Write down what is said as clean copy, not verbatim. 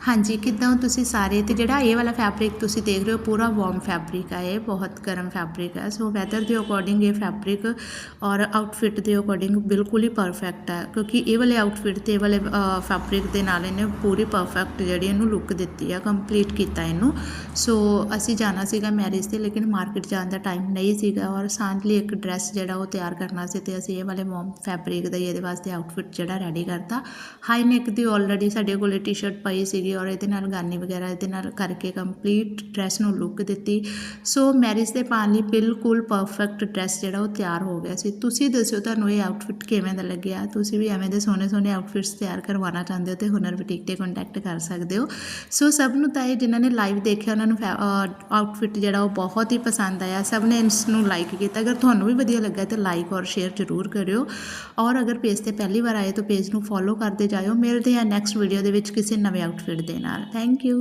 हाँ जी, किद्दां हो तुसीं सारे। ते जिहड़ा ये वाला फैब्रिक तुसीं देख रहे हो पूरा वार्म फैब्रिक है, ये बहुत गर्म फैब्रिक है। सो वैदर के अकॉर्डिंग ये फैब्रिक और आउटफिट के अकॉर्डिंग बिल्कुल ही परफेक्ट है, क्योंकि ये वाले आउटफिट ते वाले फैब्रिक के नाल इन्हें पूरी परफेक्ट जिहड़ी इहनूं लुक दित्ती है, कंप्लीट कीता इहनूं। सो असीं जाना सीगा मैरिज ते, लेकिन मार्केट जाण दा टाइम नहीं सीगा और सांतली एक ड्रैस जिहड़ा वो तैयार करना सी ते असीं ये वाले वार्म फैब्रिक दा इहदे वास्ते आउटफिट जिहड़ा रैडी करता। हाई नेक दी ऑलरेडी साडे कोले टी शर्ट पई सीगी और ये गानी वगैरह ये करके कंप्लीट ड्रैस नूं लुक दी। सो मैरिज के पाने बिल्कुल परफेक्ट ड्रैस जो तैयार हो गया सी। तुसीं दस्सिओ तुहानूं ये आउटफिट किवें दा लग्गिया। तुसीं भी एवें दे सोहने सोहने आउटफिट्स तैयार करवाना चाहते हो तो हुनर बुटीक ते कॉन्टैक्ट कर सकते हो। सो सब नूं तां जिन्होंने लाइव देखिया उन्होंने आउटफिट जो बहुत ही पसंद आया, सब ने इसनूं लाइक किया। अगर तुहानूं भी वधिया लगा तो लाइक और शेयर जरूर करियो और अगर पेज ते पहली बार आए तो पेज नूं फॉलो करते जाओ। मिलते हैं नैक्सट वीडियो दे विच किसी नवे आउटफिट दे नाल। Thank you.